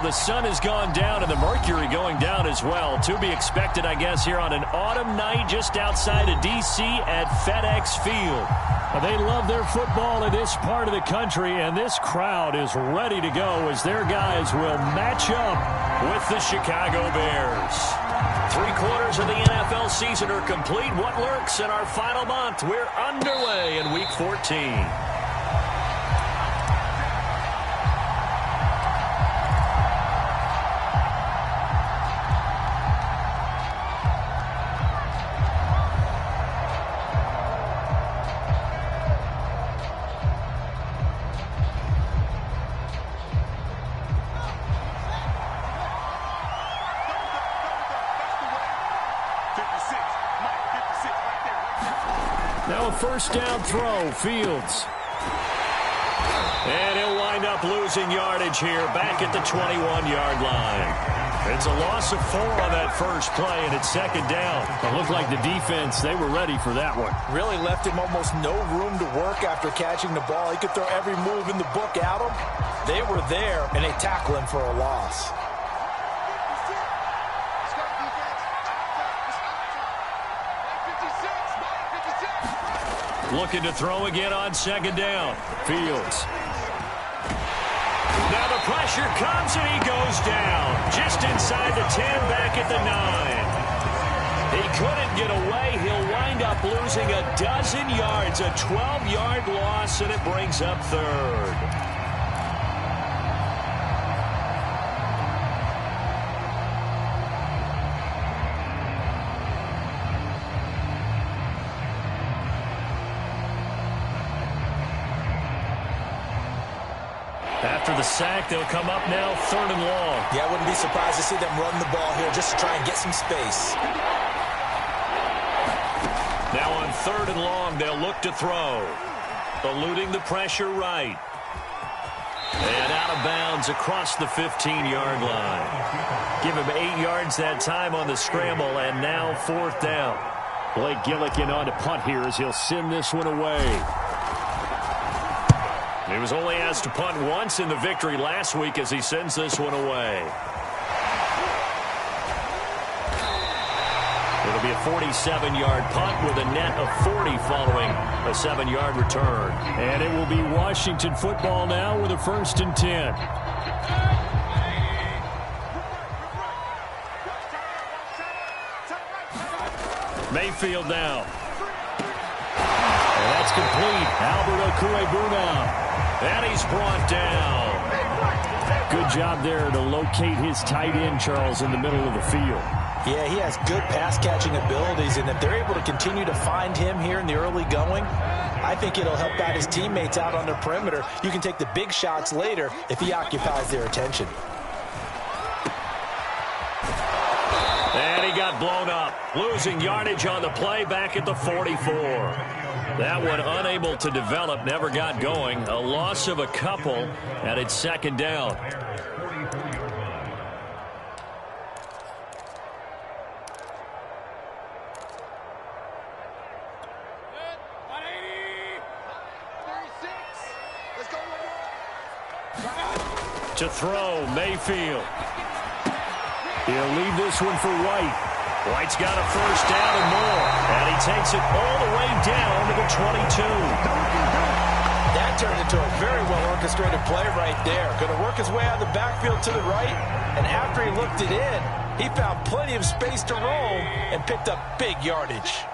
The sun has gone down and the mercury going down as well. To be expected, I guess, here on an autumn night just outside of D.C. at FedEx Field. They love their football in this part of the country, and this crowd is ready to go as their guys will match up with the Chicago Bears. 3/4 of the NFL season are complete. What lurks in our final month? We're underway in Week 14. Now a first down throw, Fields. And he'll wind up losing yardage here back at the 21-yard line. It's a loss of 4 on that first play, and it's second down. It looked like the defense, they were ready for that one. Really left him almost no room to work after catching the ball. He could throw every move in the book at him. They were there, and they tackle him for a loss. Looking to throw again on second down. Fields. Now the pressure comes and he goes down. Just inside the 10, back at the 9. He couldn't get away. He'll wind up losing a dozen yards. A 12-yard loss, and it brings up third. After the sack, they'll come up now, 3rd and long. Yeah, I wouldn't be surprised to see them run the ball here just to try and get some space. Now on 3rd and long, they'll look to throw. Eluding the pressure right. And out of bounds across the 15-yard line. Give him 8 yards that time on the scramble, and now 4th down. Blake Gillikin on to punt here as he'll send this one away. He was only asked to punt once in the victory last week as he sends this one away. It'll be a 47-yard punt with a net of 40 following a 7-yard return. And it will be Washington football now with a 1st and 10. Mayfield now. And that's complete. Albert Okwuegbunam. And he's brought down. Good job there to locate his tight end, Charles, in the middle of the field. Yeah, he has good pass-catching abilities, and if they're able to continue to find him here in the early going, I think it'll help out his teammates out on the perimeter. You can take the big shots later if he occupies their attention. And he got blown up, losing yardage on the play back at the 44. That one unable to develop, never got going. A loss of a couple, and it's 2nd down. To throw, Mayfield. He'll leave this one for White. White's got a 1st down and more. And he takes it all the way down to the 22. That turned into a very well-orchestrated play right there. Going to work his way out of the backfield to the right. And after he looked it in, he found plenty of space to roam and picked up big yardage.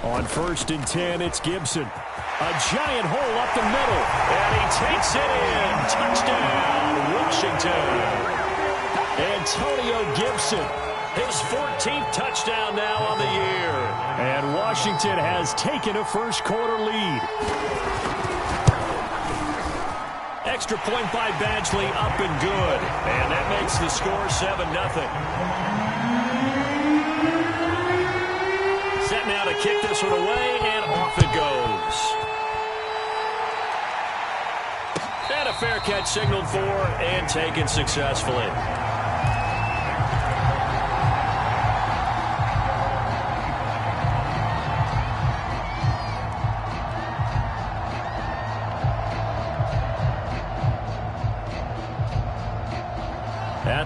On 1st and 10, it's Gibson. A giant hole up the middle. And he takes it in. Touchdown, Washington. Antonio Gibson, his 14th touchdown now on the year. And Washington has taken a first-quarter lead. Extra point by Badgley, up and good. And that makes the score 7-0. Set now to kick this one away, and off it goes. And a fair catch signaled for and taken successfully.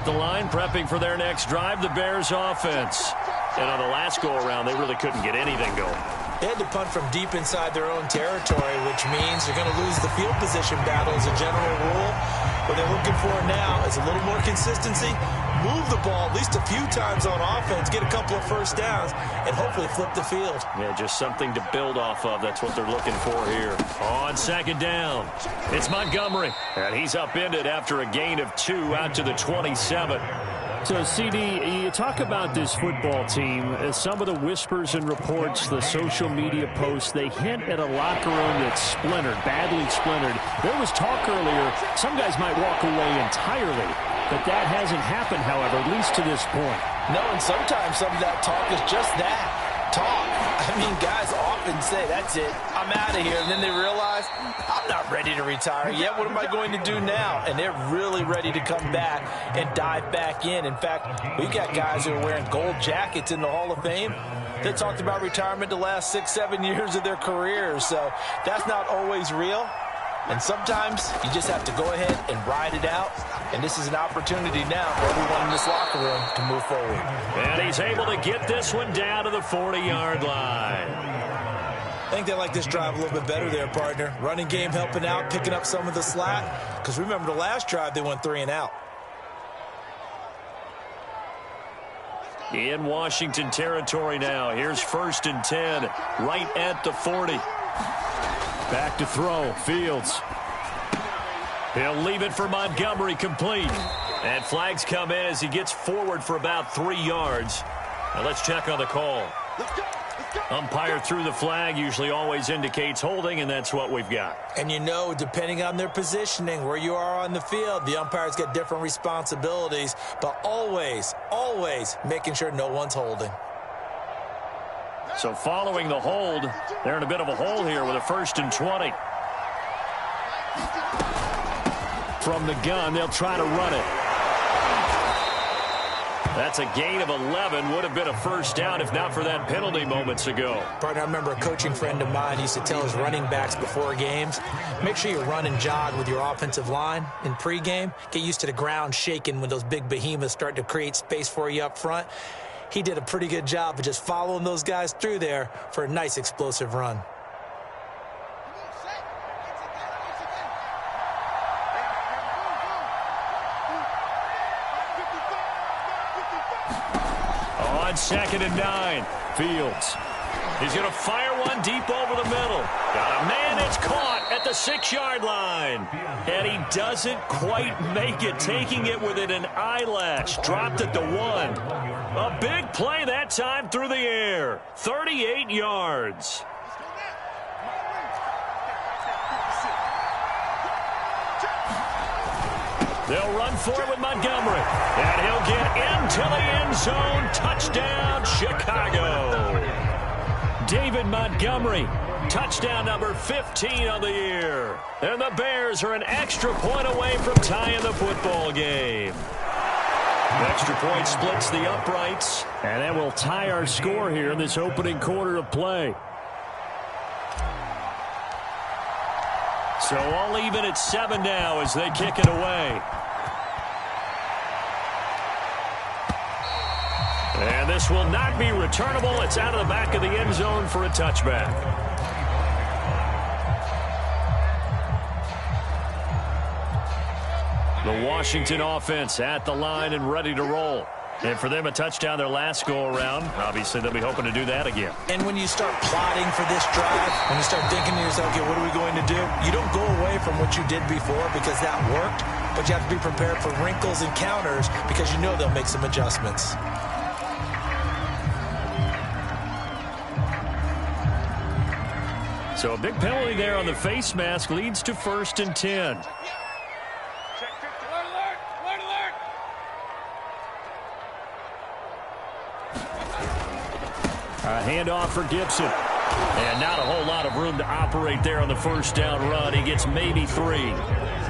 the line, prepping for their next drive, the Bears offense. And on the last go-around, they really couldn't get anything going. They had to punt from deep inside their own territory, which means they're going to lose the field position battle as a general rule. What they're looking for now is a little more consistency, move the ball at least a few times on offense, get a couple of first downs, and hopefully flip the field. Yeah, just something to build off of. That's what they're looking for here. On second down, it's Montgomery. And he's upended after a gain of 2 out to the 27. So, CD, you talk about this football team. Some of the whispers and reports, the social media posts, they hint at a locker room that's splintered, badly splintered. There was talk earlier, some guys might walk away entirely. But that hasn't happened, however, at least to this point. No, and sometimes some of that talk is just that, talk. I mean, guys often say, that's it, I'm out of here. And then they realize, I'm not ready to retire yet. What am I going to do now? And they're really ready to come back and dive back in. In fact, we got guys who are wearing gold jackets in the Hall of Fame. They talked about retirement the last 6-7 years of their careers. So that's not always real. And sometimes you just have to go ahead and ride it out. And this is an opportunity now for everyone in this locker room to move forward. And he's able to get this one down to the 40-yard line. I think they like this drive a little bit better there, partner. Running game helping out, picking up some of the slack. Because remember the last drive, they went 3 and out. In Washington territory now. Here's 1st and 10, right at the 40. Back to throw, Fields. He'll leave it for Montgomery, complete. And flags come in as he gets forward for about 3 yards. Now let's check on the call. Umpire threw the flag, usually always indicates holding, and that's what we've got. And you know, depending on their positioning, where you are on the field, the umpires get different responsibilities, but always, always making sure no one's holding. So following the hold, they're in a bit of a hole here with a 1st and 20. From the gun, they'll try to run it. That's a gain of 11. Would have been a 1st down if not for that penalty moments ago. Partner, I remember a coaching friend of mine used to tell his running backs before games, make sure you run and jog with your offensive line in pregame. Get used to the ground shaking when those big behemoths start to create space for you up front. He did a pretty good job of just following those guys through there for a nice explosive run. On 2nd and 9, Fields. He's going to fire one deep over the middle. Got a man, it's caught at the 6-yard line. And he doesn't quite make it, taking it within an eyelash. Dropped at the 1. A big play that time through the air. 38 yards. They'll run for it with Montgomery. And he'll get into the end zone. Touchdown, Chicago. David Montgomery, touchdown number 15 on the year. And the Bears are an extra point away from tying the football game. The extra point splits the uprights. And that will tie our score here in this opening quarter of play. So all even at 7 now as they kick it away. And this will not be returnable. It's out of the back of the end zone for a touchback. The Washington offense at the line and ready to roll. And for them, a touchdown their last go-around. Obviously, they'll be hoping to do that again. And when you start plotting for this drive, when you start thinking to yourself, okay, what are we going to do? You don't go away from what you did before because that worked, but you have to be prepared for wrinkles and counters because you know they'll make some adjustments. So a big penalty there on the face mask leads to 1st and 10. A handoff for Gibson. And not a whole lot of room to operate there on the 1st down run. He gets maybe 3.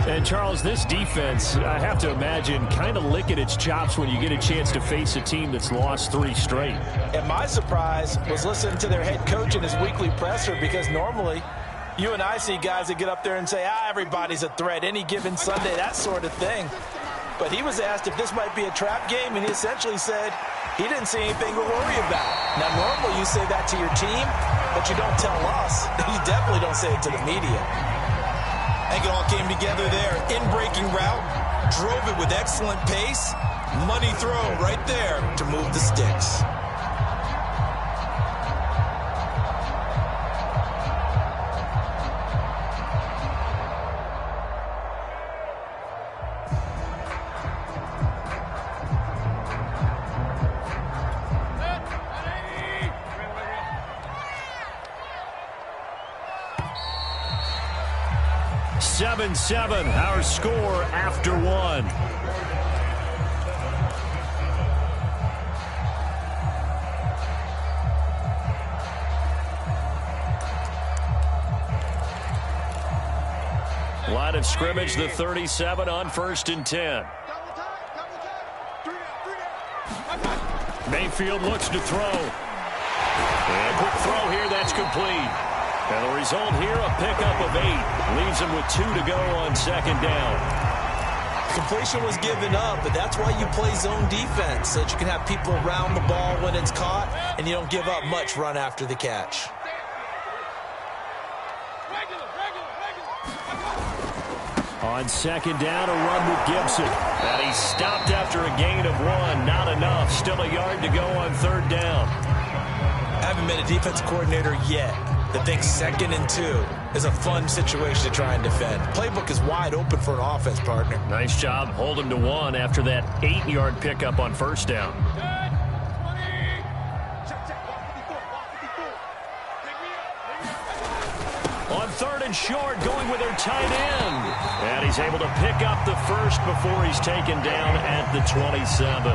And, Charles, this defense, I have to imagine, kind of licking its chops when you get a chance to face a team that's lost 3 straight. And my surprise was listening to their head coach in his weekly presser because normally you and I see guys that get up there and say, everybody's a threat, any given Sunday, that sort of thing. But he was asked if this might be a trap game, and he essentially said he didn't see anything to worry about. Now, normally you say that to your team, but you don't tell us. You definitely don't say it to the media. I think it all came together there. In-breaking route, drove it with excellent pace. Money throw right there to move the sticks. Seven, our score after one. Line of scrimmage, the 37 on 1st and 10. Mayfield looks to throw. And quick throw here, that's complete. And the result here, a pickup of 8. Leaves him with 2 to go on 2nd down. Completion was given up, but that's why you play zone defense, so that you can have people around the ball when it's caught, and you don't give up much run after the catch. On 2nd down, a run with Gibson. And he stopped after a gain of 1. Not enough. Still a yard to go on 3rd down. I haven't met a defense coordinator yet that thinks 2nd and 2 is a fun situation to try and defend. Playbook is wide open for an offense, partner. Nice job holding to 1 after that 8-yard pickup on 1st down. On 3rd and short, going with their tight end. And he's able to pick up the first before he's taken down at the 27.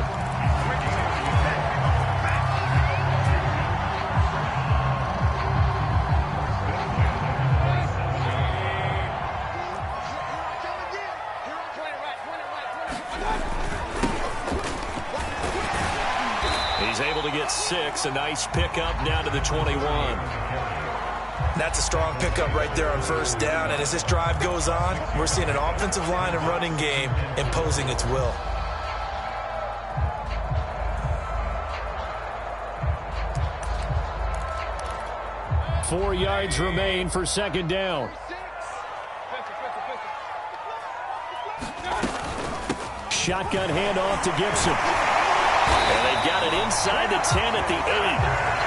He's able to get 6. A nice pickup down to the 21. That's a strong pickup right there on 1st down. And as this drive goes on, we're seeing an offensive line and running game imposing its will. Four yards remain for 2nd down. Shotgun handoff to Gibson. And they've got it inside the 10 at the 8.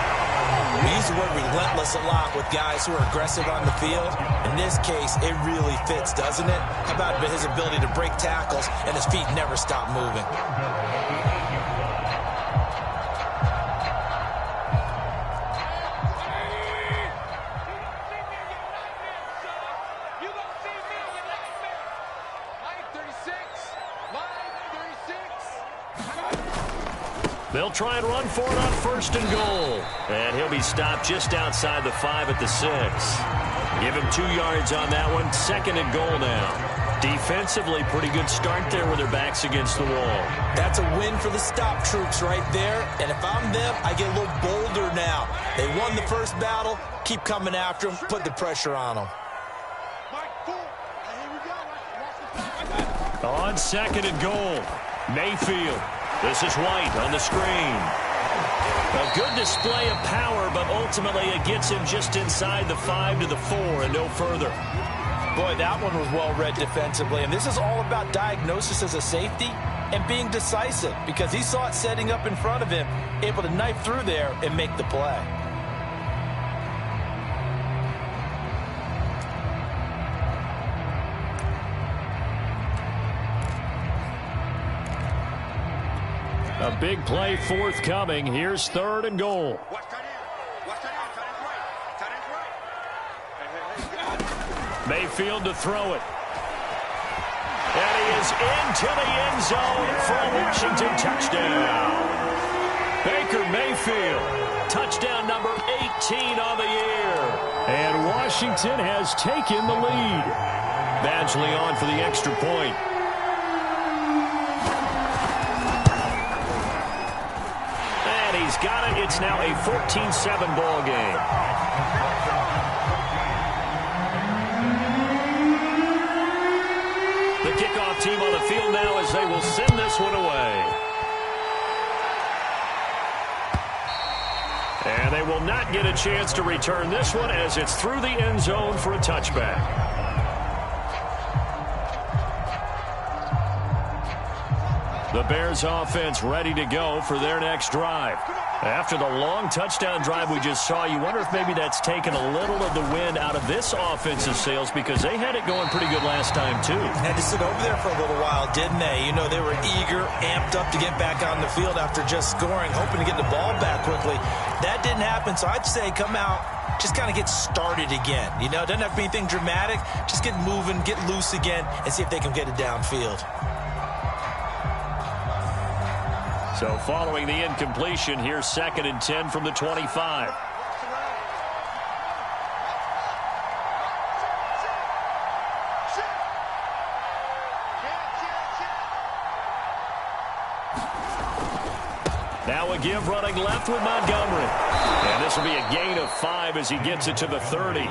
We use the word relentless a lot with guys who are aggressive on the field. In this case, it really fits, doesn't it? How about his ability to break tackles and his feet never stop moving? They'll try and run for it on 1st and goal. And he'll be stopped just outside the 5 at the 6. Give him 2 yards on that one. 2nd and goal now. Defensively, pretty good start there with their backs against the wall. That's a win for the stop troops right there. And if I'm them, I get a little bolder now. They won the first battle. Keep coming after them. Put the pressure on them. On 2nd and goal, Mayfield. This is White on the screen. A good display of power, but ultimately it gets him just inside the 5 to the 4 and no further. Boy, that one was well read defensively. And this is all about diagnosis as a safety and being decisive, because he saw it setting up in front of him, able to knife through there and make the play. A big play forthcoming. Here's 3rd and goal. Mayfield to throw it. And he is into the end zone for a Washington touchdown. Baker Mayfield, touchdown number 18 on the year. And Washington has taken the lead. Badgley on for the extra point. He's got it. It's now a 14-7 ball game. The kickoff team on the field now as they will send this one away. And they will not get a chance to return this one as it's through the end zone for a touchback. The Bears offense ready to go for their next drive. After the long touchdown drive we just saw, you wonder if maybe that's taken a little of the wind out of this offensive sails because they had it going pretty good last time too. Had to sit over there for a little while, didn't they? You know, they were eager, amped up to get back on the field after just scoring, hoping to get the ball back quickly. That didn't happen, so I'd say come out, just kind of get started again. You know, it doesn't have to be anything dramatic. Just get moving, get loose again, and see if they can get it downfield. So following the incompletion, here's 2nd and 10 from the 25. Now a give running left with Montgomery. And this will be a gain of 5 as he gets it to the 30.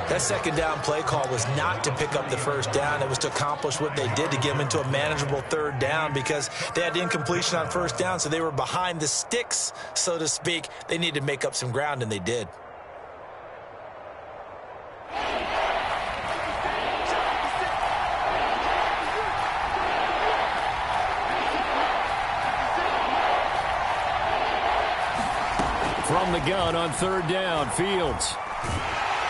That second down play call was not to pick up the first down. It was to accomplish what they did to get them into a manageable third down because they had incompletion on first down, so they were behind the sticks, so to speak. They needed to make up some ground, and they did. From the gun on 3rd down, Fields.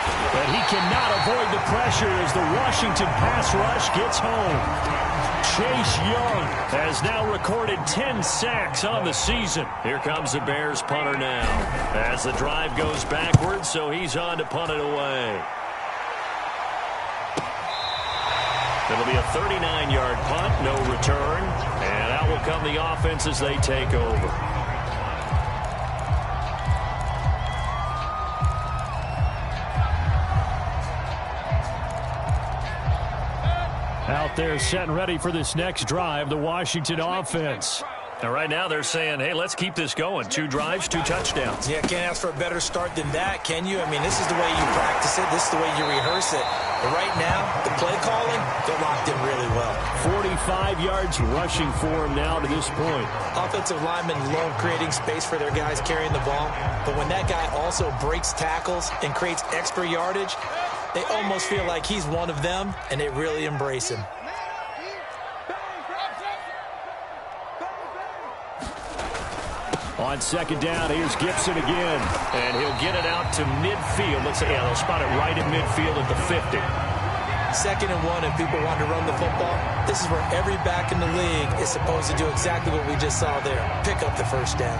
But he cannot avoid the pressure as the Washington pass rush gets home. Chase Young has now recorded 10 sacks on the season. Here comes the Bears punter now as the drive goes backwards, so he's on to punt it away. It'll be a 39-yard punt, no return, and out will come the offense as they take over. Out there set and ready for this next drive, the Washington offense. And right now they're saying, hey, let's keep this going. 2 drives, 2 touchdowns. Yeah, can't ask for a better start than that, can you? I mean, this is the way you practice it. This is the way you rehearse it. But right now, the play calling, they're locked in really well. 45 yards rushing for him now to this point. Offensive linemen love creating space for their guys carrying the ball. But when that guy also breaks tackles and creates extra yardage, they almost feel like he's one of them, and they really embrace him. On 2nd down, here's Gibson again. And he'll get it out to midfield. Let's say, yeah, they'll spot it right at midfield at the 50. 2nd and 1, and people want to run the football. This is where every back in the league is supposed to do exactly what we just saw there. Pick up the first down.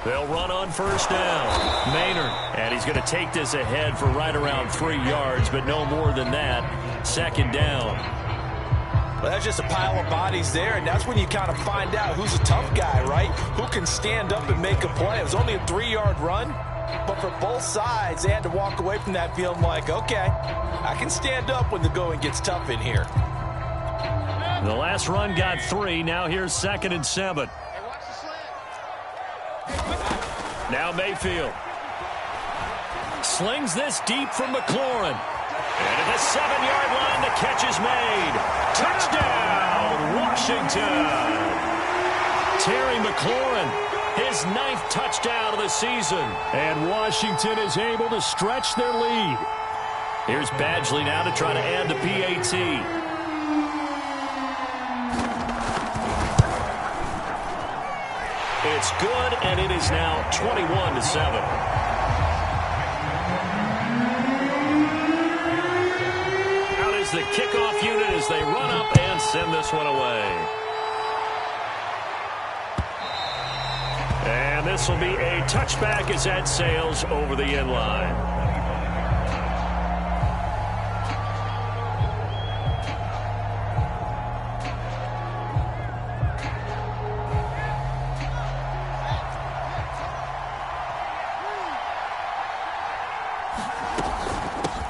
They'll run on 1st down. Maynard. And he's going to take this ahead for right around 3 yards, but no more than that. 2nd down. Well, that's just a pile of bodies there, and that's when you kind of find out who's a tough guy, right? Who can stand up and make a play. It was only a 3-yard run, but for both sides, they had to walk away from that feeling like, okay, I can stand up when the going gets tough in here. The last run got 3. Now here's 2nd and 7. Now Mayfield. Slings this deep from McLaurin. And at the 7-yard line, the catch is made. Touchdown, Washington. Terry McLaurin, his 9th touchdown of the season. And Washington is able to stretch their lead. Here's Badgley now to try to add the PAT. It's good, and it is now 21-7. The kickoff unit as they run up and send this one away. And this will be a touchback as that sails over the end line.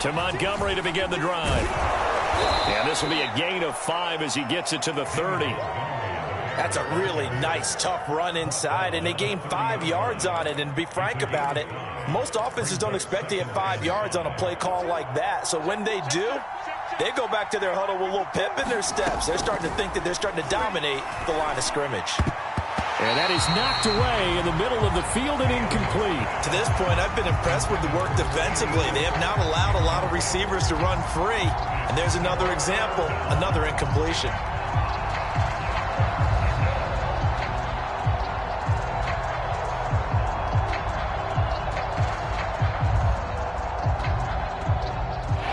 To Montgomery to begin the drive. And this will be a gain of 5 as he gets it to the 30. That's a really nice, tough run inside, and they gained 5 yards on it. And to be frank about it, most offenses don't expect to get 5 yards on a play call like that. So when they do, they go back to their huddle with a little pep in their steps. They're starting to think that they're starting to dominate the line of scrimmage. And that is knocked away in the middle of the field and incomplete. To this point, I've been impressed with the work defensively. They have not allowed a lot of receivers to run free. And there's another example, another incompletion.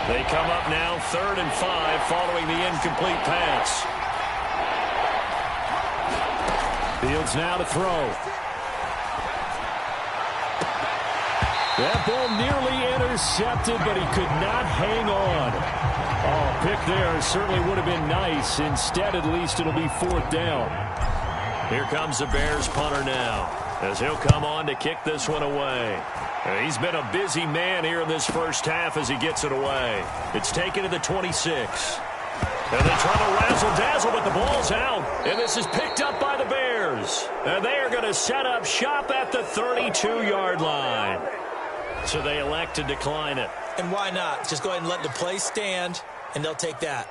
They come up now 3rd and 5 following the incomplete pass. Fields now to throw. That ball nearly intercepted, but he could not hang on. Oh, pick there certainly would have been nice. Instead, at least it'll be 4th down. Here comes the Bears punter now, as he'll come on to kick this one away. He's been a busy man here in this first half as he gets it away. It's taken to the 26. And they try to razzle-dazzle, but the ball's out. And this is picked up by the Bears. And they are going to set up shop at the 32-yard line. So they elect to decline it. And why not? Just go ahead and let the play stand, and they'll take that.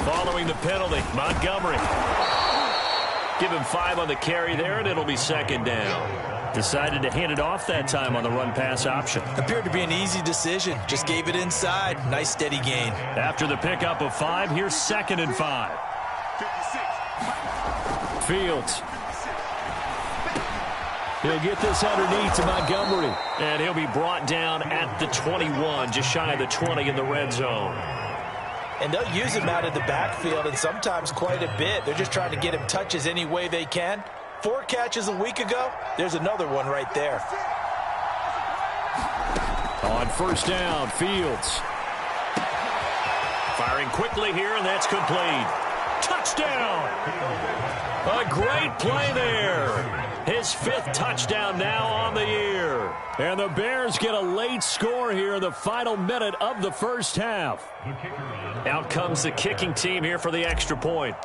Following the penalty, Montgomery. Give him 5 on the carry there, and it'll be 2nd down. Decided to hand it off that time on the run-pass option. Appeared to be an easy decision. Just gave it inside. Nice, steady gain. After the pickup of 5, here's 2nd and 5. Fields. He'll get this underneath to Montgomery. And he'll be brought down at the 21, just shy of the 20 in the red zone. And they'll use him out of the backfield, and sometimes quite a bit. They're just trying to get him touches any way they can. 4 catches a week ago. There's another one right there. On 1st down, Fields. Firing quickly here, and that's complete. Touchdown! A great play there. His 5th touchdown now on the year. And the Bears get a late score here in the final minute of the first half. Out comes the kicking team here for the extra point.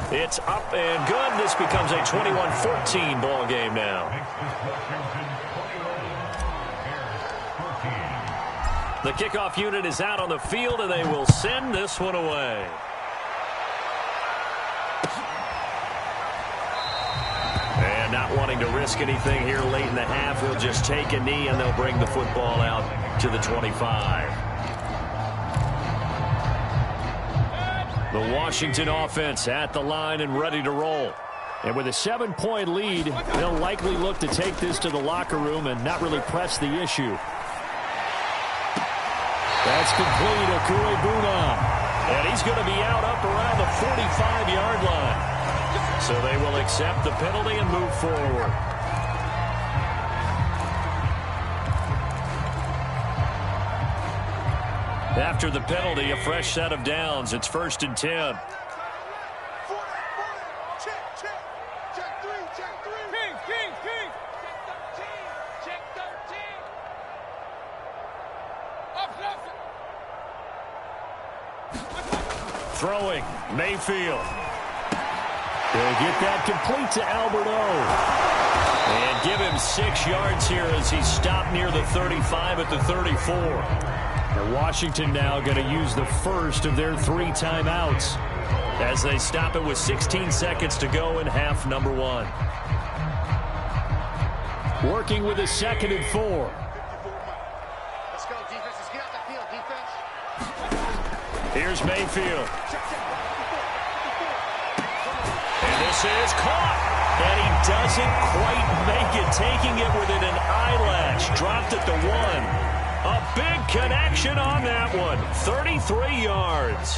It's up and good. This becomes a 21-14 ball game now. The kickoff unit is out on the field, and they will send this one away. And not wanting to risk anything here late in the half, he'll just take a knee, and they'll bring the football out to the 25. The Washington offense at the line and ready to roll. And with a 7-point lead, they'll likely look to take this to the locker room and not really press the issue. That's complete, Okuegbunam. And he's going to be out up around the 45-yard line. So they will accept the penalty and move forward. After the penalty, a fresh set of downs. It's 1st and 10. Throwing, Mayfield. They'll get that complete to Albert O. And give him 6 yards here as he stopped near the 35 at the 34. And Washington now going to use the first of their 3 timeouts as they stop it with 16 seconds to go in half number 1. Working with a 2nd and 4. Let's go, defense. Let's get out the field, defense. Here's Mayfield. And this is caught. And he doesn't quite make it, taking it within an eyelash. Dropped at the 1. A big connection on that one. 33 yards.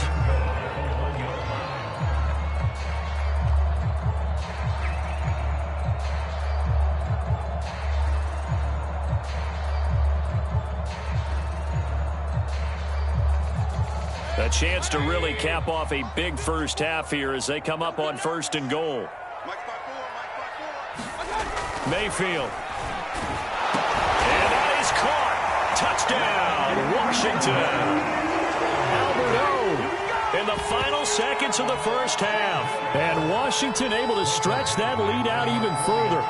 A chance to really cap off a big first half here as they come up on 1st and goal. Mayfield. And that is caught. Touchdown, Washington. Albert O in the final seconds of the first half. And Washington able to stretch that lead out even further.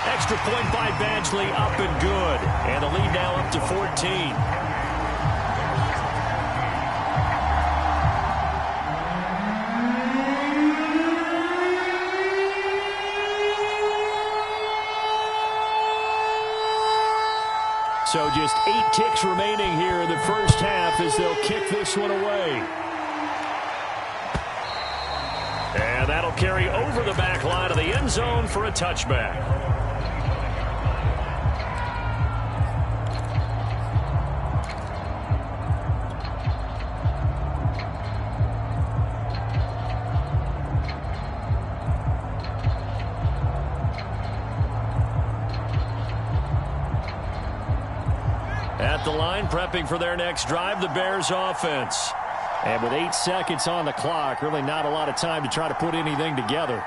Extra point by Badgley, up and good. And the lead now up to 14. So just 8 ticks remaining here in the first half as they'll kick this one away. And that'll carry over the back line of the end zone for a touchback. At the line, prepping for their next drive, the Bears offense. And with 8 seconds on the clock, really not a lot of time to try to put anything together.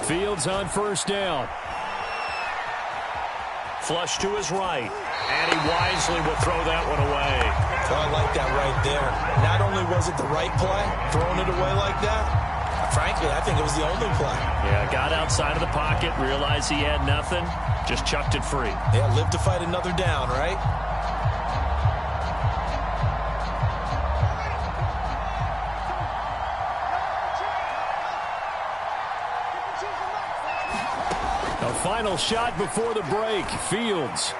Fields on 1st down. Flush to his right. And he wisely will throw that one away. Oh, I like that right there. Not only was it the right play, throwing it away like that, frankly, I think it was the only play. Yeah, got outside of the pocket, realized he had nothing, just chucked it free. Yeah, live to fight another down, right? A final shot before the break. Fields.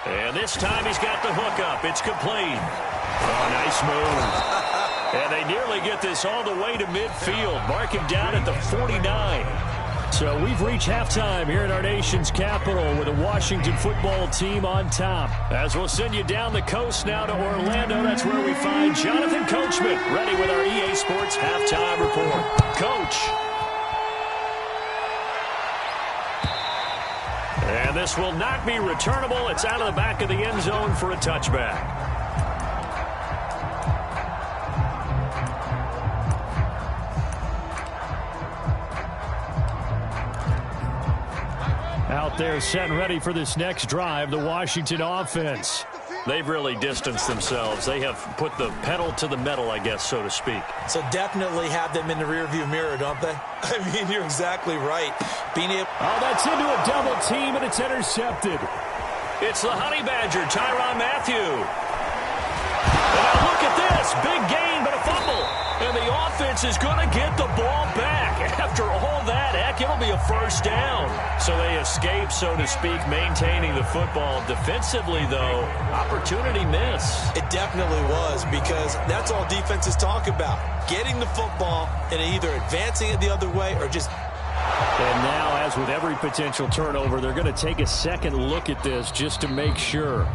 And this time he's got the hook up. It's complete. Oh, nice move. And they nearly get this all the way to midfield. Mark him down at the 49. So we've reached halftime here in our nation's capital with the Washington football team on top. As we'll send you down the coast now to Orlando, that's where we find Jonathan Coachman ready with our EA Sports halftime report. Coach. And this will not be returnable. It's out of the back of the end zone for a touchback. Out there set and ready for this next drive, the Washington offense. They've really distanced themselves. They have put the pedal to the metal, I guess, so to speak. So definitely have them in the rearview mirror, don't they? I mean, you're exactly right. Oh, that's into a double team, and it's intercepted. It's the Honey Badger, Tyrann Mathieu. And now look at this. Big gain, but a fumble. And the offense is going to get the ball back. After all that, heck, it'll be a first down. So they escape, so to speak, maintaining the football. Defensively, though, opportunity miss. It definitely was, because that's all defenses talk about. Getting the football and either advancing it the other way or just... And now, as with every potential turnover, they're going to take a second look at this just to make sure.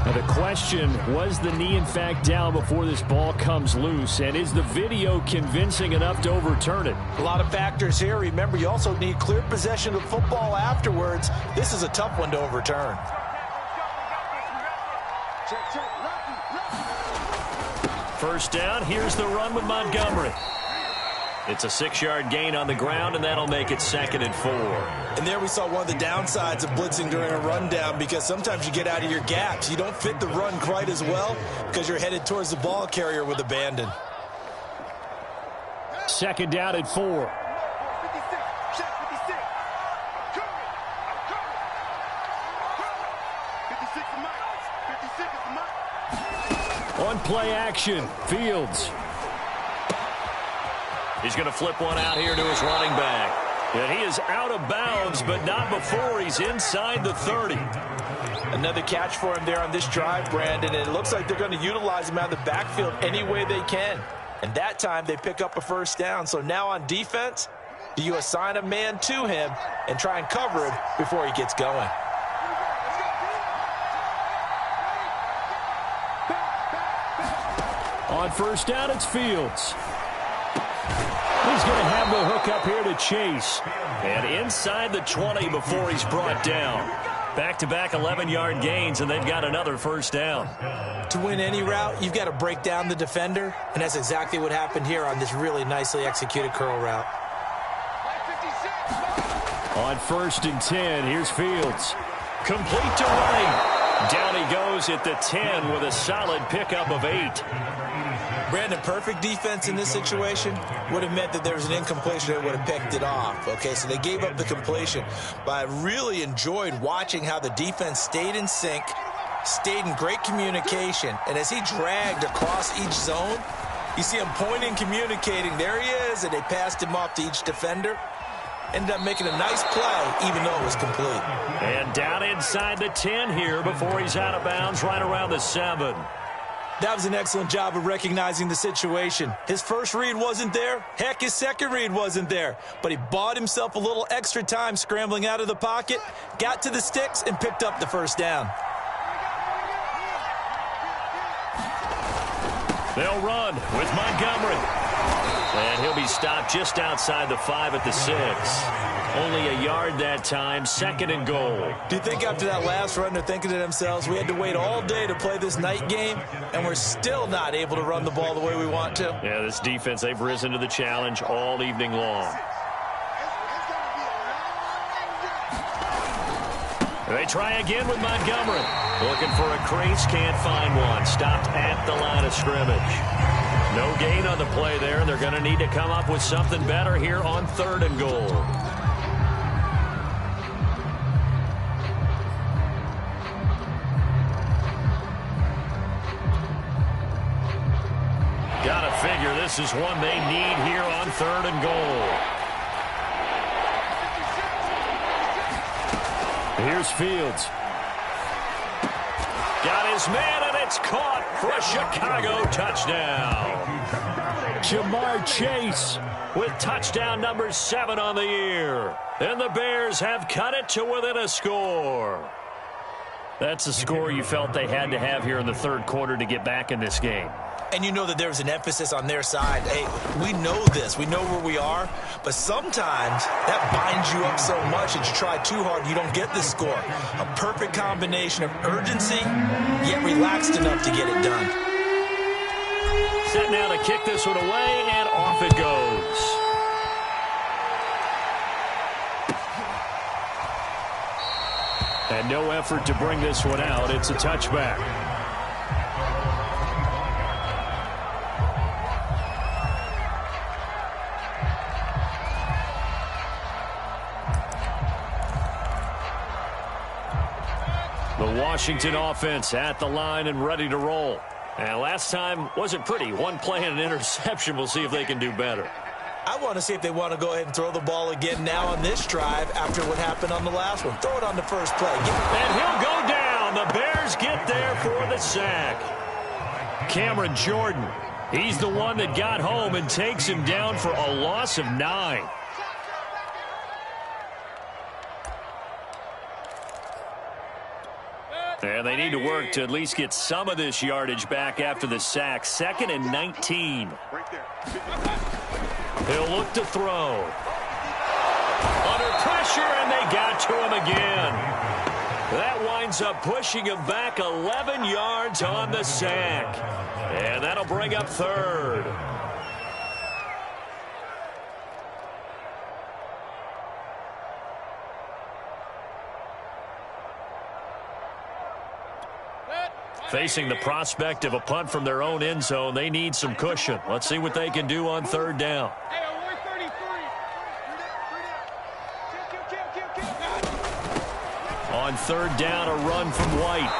Now the question, was the knee in fact down before this ball comes loose? And is the video convincing enough to overturn it? A lot of factors here. Remember, you also need clear possession of the football afterwards. This is a tough one to overturn. First down, here's the run with Montgomery. It's a 6-yard gain on the ground, and that'll make it 2nd and 4. And there we saw one of the downsides of blitzing during a rundown, because sometimes you get out of your gaps. You don't fit the run quite as well because you're headed towards the ball carrier with abandon. 2nd down and 4. On play action, Fields. He's going to flip one out here to his running back. And he is out of bounds, but not before he's inside the 30. Another catch for him there on this drive, Brandon. And it looks like they're going to utilize him out of the backfield any way they can. And that time they pick up a first down. So now on defense, do you assign a man to him and try and cover him before he gets going? On first down, it's Fields. He's going to have the hook up here to Chase. And inside the 20 before he's brought down. Back-to-back 11-yard gains, and they've got another first down. To win any route, you've got to break down the defender, and that's exactly what happened here on this really nicely executed curl route. On first and 10, here's Fields. Complete to White. Down he goes at the 10 with a solid pickup of 8. Brandon, perfect defense in this situation would have meant that there was an incompletion that would have picked it off. Okay, so they gave up the completion. But I really enjoyed watching how the defense stayed in sync, stayed in great communication. And as he dragged across each zone, you see him pointing, communicating. There he is, and they passed him off to each defender. Ended up making a nice play, even though it was complete. And down inside the 10 here before he's out of bounds right around the 7. That was an excellent job of recognizing the situation. His first read wasn't there. Heck, his second read wasn't there. But he bought himself a little extra time scrambling out of the pocket, got to the sticks, and picked up the first down. They'll run with Montgomery. And he'll be stopped just outside the 5 at the 6. Only a yard that time, 2nd and goal. Do you think after that last run they're thinking to themselves, we had to wait all day to play this night game, and we're still not able to run the ball the way we want to? Yeah, this defense, they've risen to the challenge all evening long. They try again with Montgomery. Looking for a crease, can't find one. Stopped at the line of scrimmage. No gain on the play there. They're going to need to come up with something better here on 3rd and goal. Gotta figure this is one they need here on 3rd and goal. Here's Fields. Got his man, and it's caught for a Chicago touchdown. Jamar Chase with touchdown number 7 on the year. And the Bears have cut it to within a score. That's a score you felt they had to have here in the 3rd quarter to get back in this game. And you know that there's an emphasis on their side. Hey, we know this. We know where we are. But sometimes that binds you up so much that you try too hard, you don't get the score. A perfect combination of urgency, yet relaxed enough to get it done. Set now to kick this one away, and off it goes. And no effort to bring this one out. It's a touchback. The Washington offense at the line and ready to roll. And last time wasn't pretty. One play and an interception. We'll see if they can do better. I want to see if they want to go ahead and throw the ball again now on this drive after what happened on the last one. Throw it on the first play. And he'll go down. The Bears get there for the sack. Cameron Jordan. He's the one that got home and takes him down for a loss of 9. And they need to work to at least get some of this yardage back after the sack. 2nd and 19. He'll look to throw. Under pressure, and they got to him again. That winds up pushing him back 11 yards on the sack. And that'll bring up 3rd. Facing the prospect of a punt from their own end zone, they need some cushion. Let's see what they can do on 3rd down. On 3rd down, a run from White.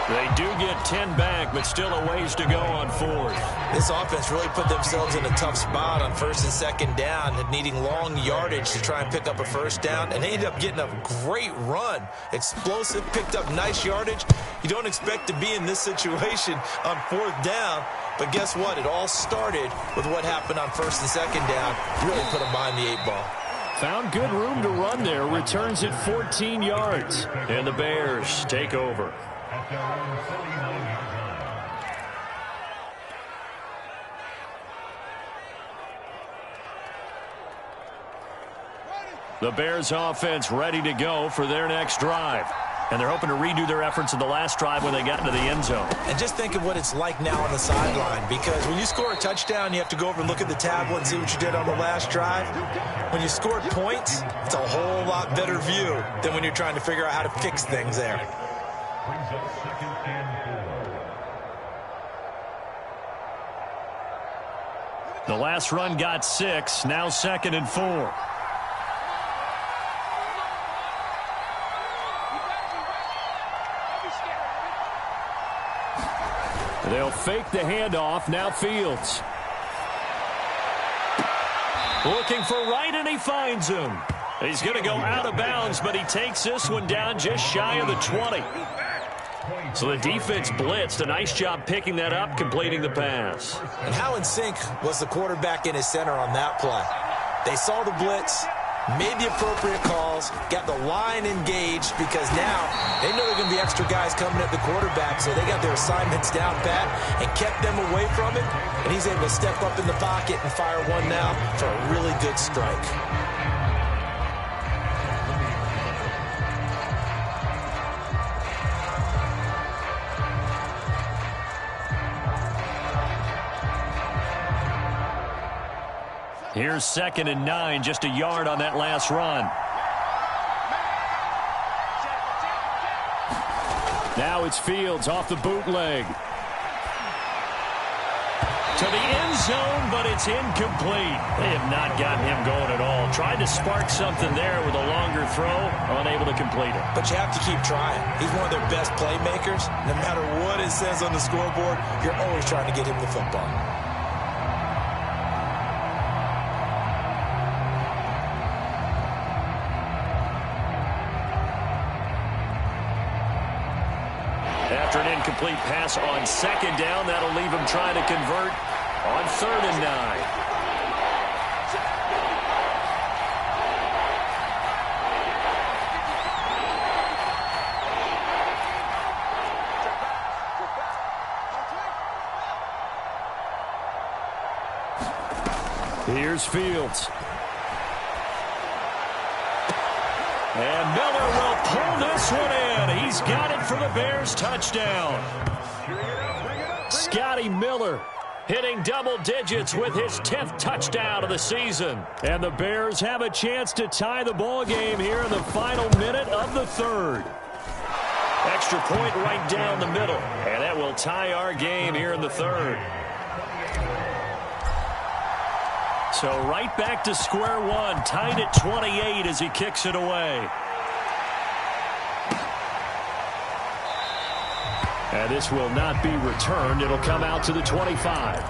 They do get 10 back, but still a ways to go on 4th. This offense really put themselves in a tough spot on 1st and 2nd down, and needing long yardage to try and pick up a first down, and they ended up getting a great run. Explosive, picked up nice yardage. You don't expect to be in this situation on 4th down, but guess what? It all started with what happened on 1st and 2nd down. Really put them behind the 8 ball. Found good room to run there. Returns at 14 yards. And the Bears take over. The Bears offense ready to go for their next drive. And they're hoping to redo their efforts in the last drive when they got into the end zone. And just think of what it's like now on the sideline, because when you score a touchdown, you have to go over and look at the tablet and see what you did on the last drive. When you scored points, it's a whole lot better view than when you're trying to figure out how to fix things there. The last run got 6, now 2nd and 4. They'll fake the handoff. Now Fields. Looking for Wright, and he finds him. He's going to go out of bounds, but he takes this one down just shy of the 20. So the defense blitzed. A nice job picking that up, completing the pass. And how in sync was the quarterback in his center on that play? They saw the blitz, made the appropriate calls, got the line engaged, because now they know there are going to be extra guys coming at the quarterback, so they got their assignments down pat and kept them away from it, and he's able to step up in the pocket and fire one now for a really good strike. Here's 2nd and 9, just a yard on that last run. Now it's Fields off the bootleg. To the end zone, but it's incomplete. They have not gotten him going at all. Tried to spark something there with a longer throw, unable to complete it. But you have to keep trying. He's one of their best playmakers. No matter what it says on the scoreboard, you're always trying to get him the football. After an incomplete pass on 2nd down, that'll leave him trying to convert on 3rd and 9. Here's Fields. And Miller will pull this one in. He's got it for the Bears touchdown. Scotty Miller hitting double digits with his 10th touchdown of the season. And the Bears have a chance to tie the ball game here in the final minute of the 3rd. Extra point right down the middle. And that will tie our game here in the 3rd. So right back to square one, tied at 28 as he kicks it away. And this will not be returned. It'll come out to the 25.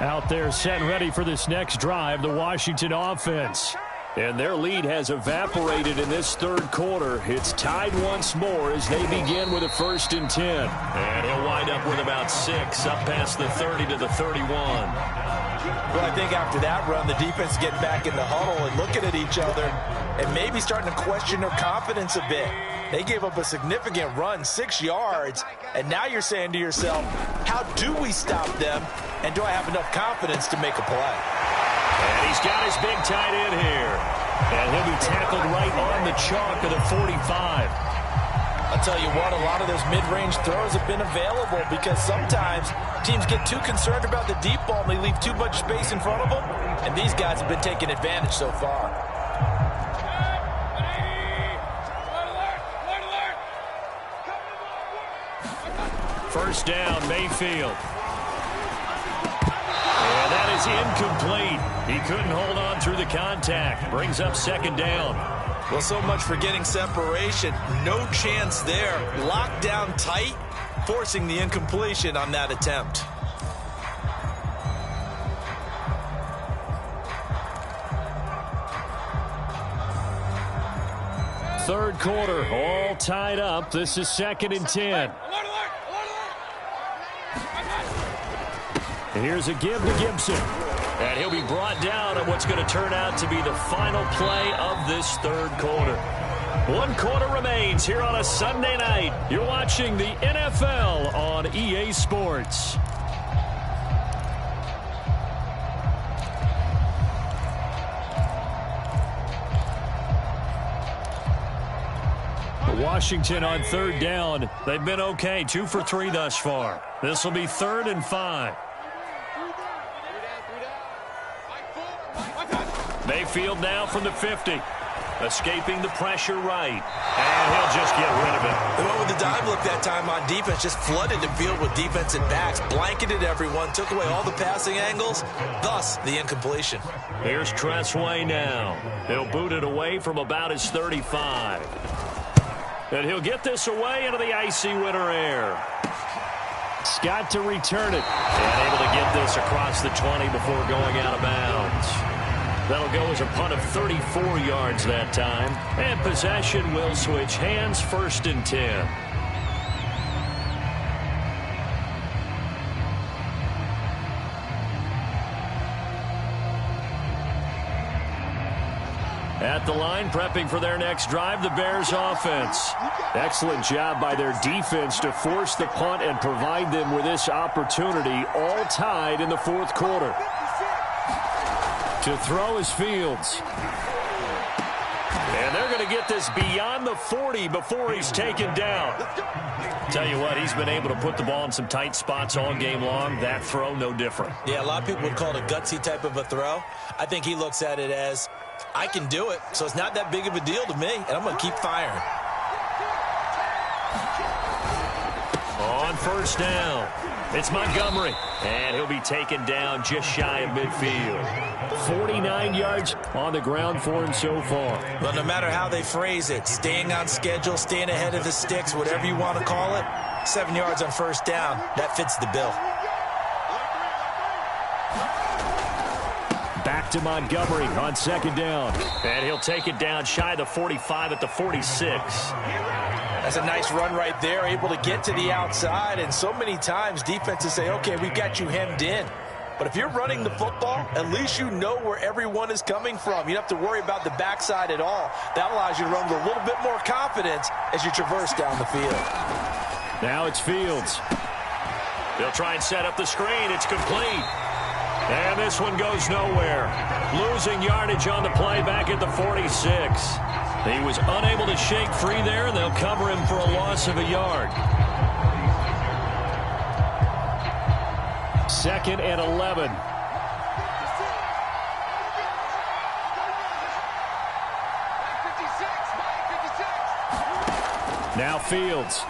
Out there set and ready for this next drive, the Washington offense. And their lead has evaporated in this 3rd quarter. It's tied once more as they begin with a 1st and 10. And he'll wind up with about 6 up past the 30 to the 31. Well, I think after that run, the defense getting back in the huddle and looking at each other and maybe starting to question their confidence a bit. They gave up a significant run, 6 yards, and now you're saying to yourself, how do we stop them, and do I have enough confidence to make a play? And he's got his big tight end here. And he'll be tackled right on the chalk of the 45. I'll tell you what, a lot of those mid-range throws have been available because sometimes teams get too concerned about the deep ball and they leave too much space in front of them, and these guys have been taking advantage so far. First down, Mayfield. And that is incomplete. He couldn't hold on through the contact. Brings up 2nd down. Well, so much for getting separation. No chance there. Locked down tight, forcing the incompletion on that attempt. Third quarter, all tied up. This is 2nd and 10. And here's a give to Gibson. And he'll be brought down on what's going to turn out to be the final play of this third quarter. 1 quarter remains here on a Sunday night. You're watching the NFL on EA Sports. Washington on third down. They've been okay, 2 for 3 thus far. This will be 3rd and 5. Mayfield now from the 50. Escaping the pressure right. And he'll just get rid of it. They went with the dive look that time on defense. Just flooded the field with defensive backs. Blanketed everyone. Took away all the passing angles. Thus, the incompletion. Here's Tressway now. He'll boot it away from about his 35. And he'll get this away into the icy winter air. Scott to return it. And able to get this across the 20 before going out of bounds. That'll go as a punt of 34 yards that time. And possession will switch hands, 1st and 10. At the line, prepping for their next drive, the Bears offense. Excellent job by their defense to force the punt and provide them with this opportunity, all tied in the 4th quarter. To throw is Fields. And they're going to get this beyond the 40 before he's taken down. Tell you what, he's been able to put the ball in some tight spots all game long. That throw, no different. Yeah, a lot of people would call it a gutsy type of a throw. I think he looks at it as, I can do it, so it's not that big of a deal to me, and I'm going to keep firing. On 1st down, it's Montgomery, and he'll be taken down just shy of midfield. 49 yards on the ground for him so far. Well, no matter how they phrase it, staying on schedule, staying ahead of the sticks, whatever you want to call it, 7 yards on 1st down, that fits the bill. Back to Montgomery on 2nd down. And he'll take it down shy of the 45 at the 46. That's a nice run right there, able to get to the outside. And so many times defenses say, okay, we've got you hemmed in. But if you're running the football, at least you know where everyone is coming from. You don't have to worry about the backside at all. That allows you to run with a little bit more confidence as you traverse down the field. Now it's Fields. They'll try and set up the screen. It's complete. And this one goes nowhere. Losing yardage on the play back at the 46. He was unable to shake free there, and they'll cover him for a loss of a yard. 2nd and 11. Now Fields.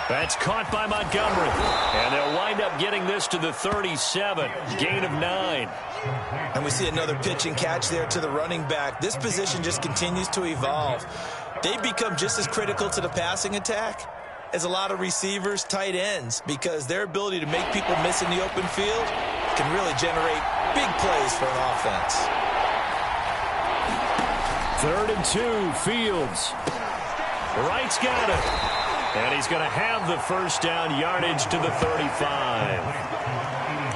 That's caught by Montgomery. And they'll wind up getting this to the 37. Gain of 9. And we see another pitch and catch there to the running back. This position just continues to evolve. They become just as critical to the passing attack as a lot of receivers, tight ends, because their ability to make people miss in the open field can really generate big plays for an offense. 3rd and 2, Fields. Wright's got it. And he's going to have the 1st down, yardage to the 35.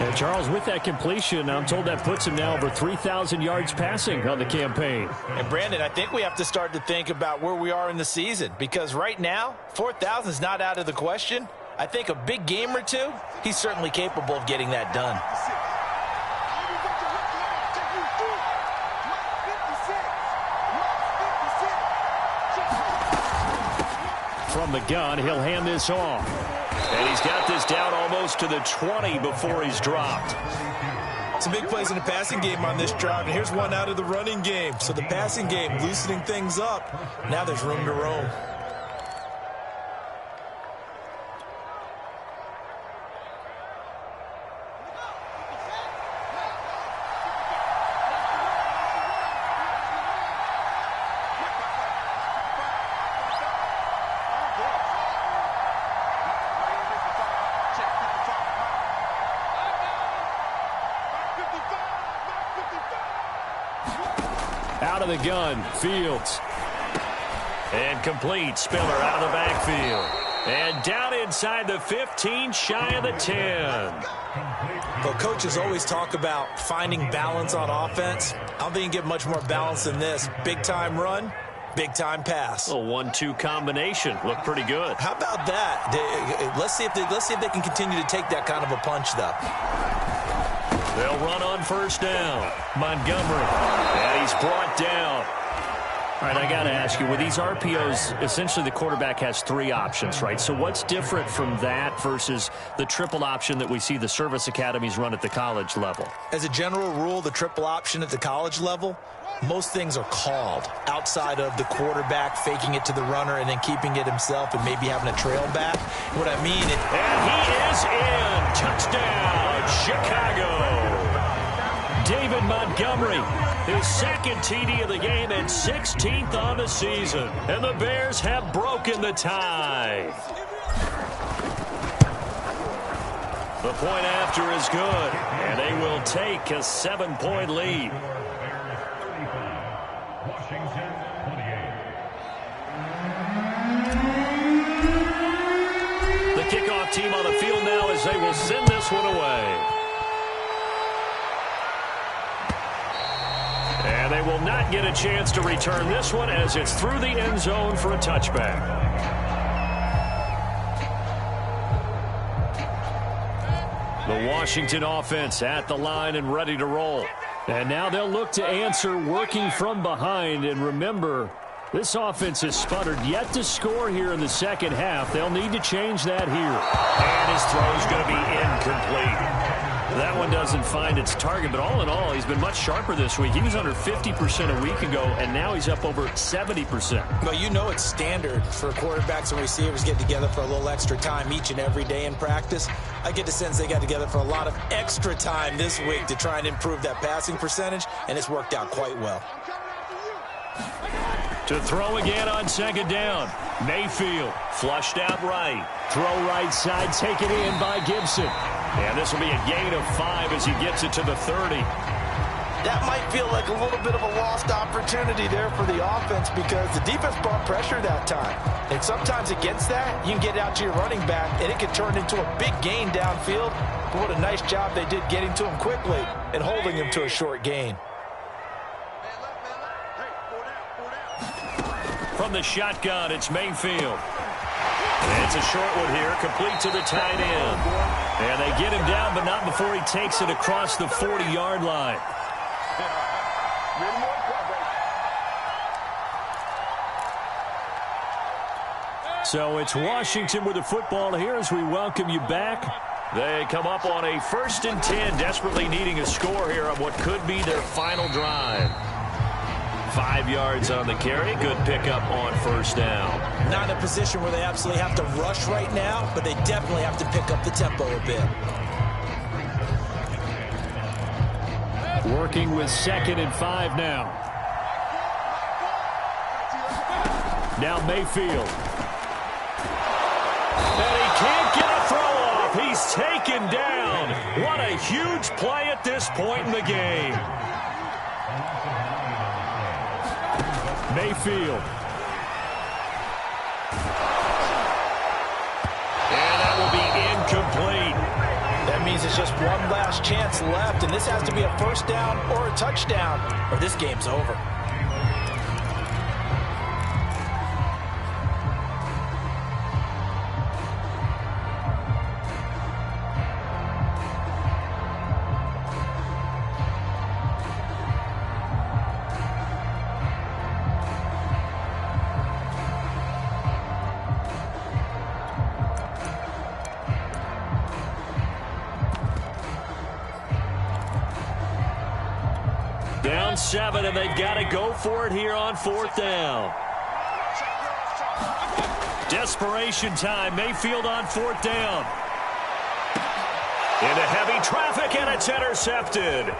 And Charles, with that completion, I'm told that puts him now over 3,000 yards passing on the campaign. And Brandon, I think we have to start to think about where we are in the season, because right now, 4,000 is not out of the question. I think a big game or two, he's certainly capable of getting that done. From the gun, he'll hand this off. And he's got this down almost to the 20 before he's dropped. Some big plays in the passing game on this drive, and here's one out of the running game. So the passing game loosening things up. Now there's room to roam. Out of the gun, Fields. And complete. Spiller out of the backfield. And down inside the 15, shy of the 10. Well, coaches always talk about finding balance on offense. I don't think you get much more balance than this. Big-time run, big-time pass. A 1-2 combination. Looked pretty good. How about that? Let's see if they can continue to take that kind of a punch, though. They'll run on first down. Montgomery. And he's brought down. All right, I got to ask you, with these RPOs, essentially the quarterback has 3 options, right? So what's different from that versus the triple option that we see the service academies run at the college level? As a general rule, the triple option at the college level, most things are called outside of the quarterback faking it to the runner and then keeping it himself and maybe having a trail back. What I mean is... And he is in. Touchdown, Chicago. David Montgomery, his second TD of the game and 16th on the season. And the Bears have broken the tie. The point after is good, and they will take a 7-point lead. The kickoff team on the field now as they will send this one away. And they will not get a chance to return this one as it's through the end zone for a touchback. The Washington offense at the line and ready to roll. And now they'll look to answer working from behind. And remember, this offense has sputtered yet to score here in the second half. They'll need to change that here. And his throw's going to be incomplete. That one doesn't find its target, but all in all, he's been much sharper this week. He was under 50% a week ago, and now he's up over 70%. Well, you know it's standard for quarterbacks and receivers get together for a little extra time each and every day in practice. I get the sense they got together for a lot of extra time this week to try and improve that passing percentage, and it's worked out quite well. To throw again on second down. Mayfield flushed out right. Throw right side, taken in by Gibson. And this will be a gain of 5 as he gets it to the 30. That might feel like a little bit of a lost opportunity there for the offense because the defense brought pressure that time. And sometimes against that, you can get out to your running back, and it can turn into a big gain downfield. But what a nice job they did getting to him quickly and holding him to a short gain. From the shotgun, it's Mayfield. And it's a short one here, complete to the tight end. And they get him down, but not before he takes it across the 40-yard line. So it's Washington with the football here as we welcome you back. They come up on a 1st and 10, desperately needing a score here on what could be their final drive. 5 yards on the carry. Good pickup on first down. Not in a position where they absolutely have to rush right now, but they definitely have to pick up the tempo a bit. Working with 2nd and 5 now. Now Mayfield. And he can't get a throw off. He's taken down. What a huge play at this point in the game. Mayfield. And that will be incomplete. That means it's just one last chance left, and this has to be a first down or a touchdown, or this game's over. Down 7, and they've got to go for it here on 4th down. Desperation time. Mayfield on 4th down. Into heavy traffic, and it's intercepted.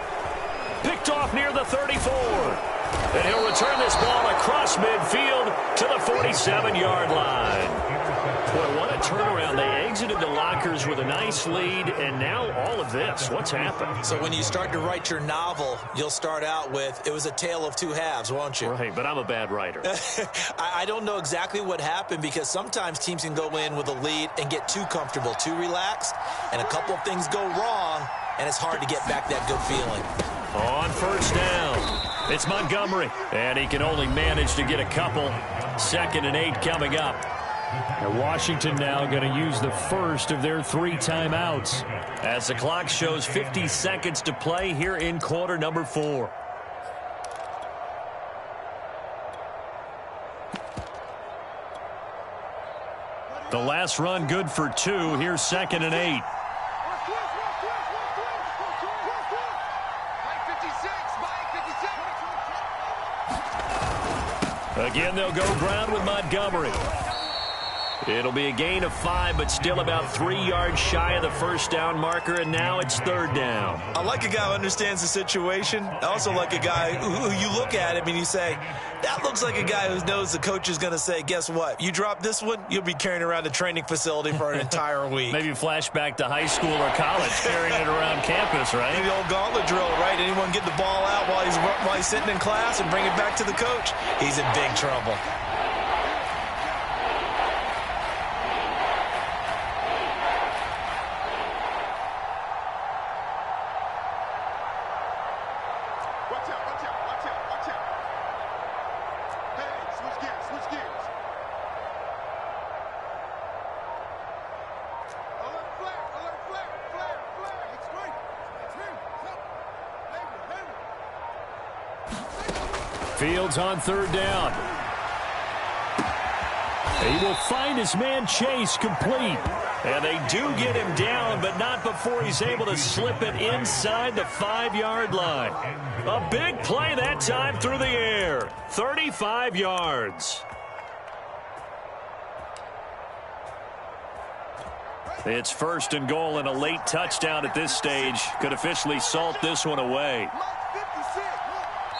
Picked off near the 34. And he'll return this ball across midfield to the 47-yard line. Boy, what a turnaround. They exited the lockers with a nice lead, and now all of this. What's happened? So when you start to write your novel, you'll start out with, it was a tale of two halves, won't you? Right, but I'm a bad writer. I don't know exactly what happened, because sometimes teams can go in with a lead and get too comfortable, too relaxed, and a couple of things go wrong, and it's hard to get back that good feeling. On first down, it's Montgomery, and he can only manage to get a couple. 2nd and 8 coming up. And Washington now going to use the first of their 3 timeouts. As the clock shows 50 seconds to play here in quarter number 4. The last run good for 2. Here's 2nd and 8. Again, they'll go ground with Montgomery. It'll be a gain of 5, but still about 3 yards shy of the first down marker, and now it's 3rd down. I like a guy who understands the situation. I also like a guy who you look at him and you say, that looks like a guy who knows the coach is going to say, guess what? You drop this one, you'll be carrying around the training facility for an entire week. Maybe flashback to high school or college, carrying it around campus, right? The old gauntlet drill, right? Anyone get the ball out while he's sitting in class and bring it back to the coach? He's in big trouble. Fields on 3rd down. He will find his man Chase complete. And they do get him down, but not before he's able to slip it inside the 5-yard line. A big play that time through the air. 35 yards. It's 1st and goal, and a late touchdown at this stage could officially salt this one away.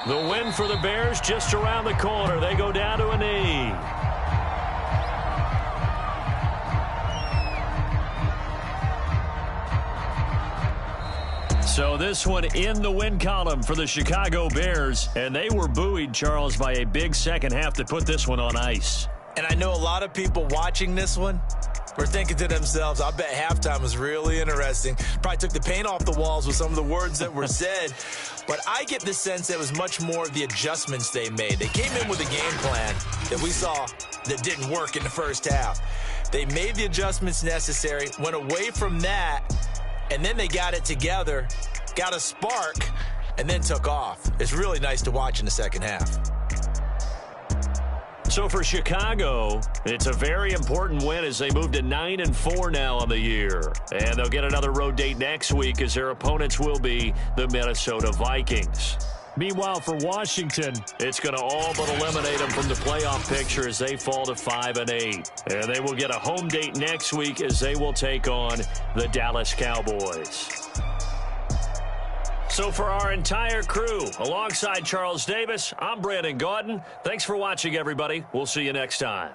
The win for the Bears just around the corner. They go down to a knee. So this one in the win column for the Chicago Bears. And they were buoyed, Charles, by a big second half to put this one on ice. And I know a lot of people watching this one were thinking to themselves, I bet halftime was really interesting. Probably took the paint off the walls with some of the words that were said. But I get the sense that it was much more the adjustments they made. They came in with a game plan that we saw that didn't work in the first half. They made the adjustments necessary, went away from that, and then they got it together, got a spark, and then took off. It's really nice to watch in the second half. So for Chicago, it's a very important win as they move to 9-4 now on the year. And they'll get another road date next week as their opponents will be the Minnesota Vikings. Meanwhile, for Washington, it's going to all but eliminate them from the playoff picture as they fall to 5-8. And they will get a home date next week as they will take on the Dallas Cowboys. So for our entire crew, alongside Charles Davis, I'm Brandon Gaudin. Thanks for watching, everybody. We'll see you next time.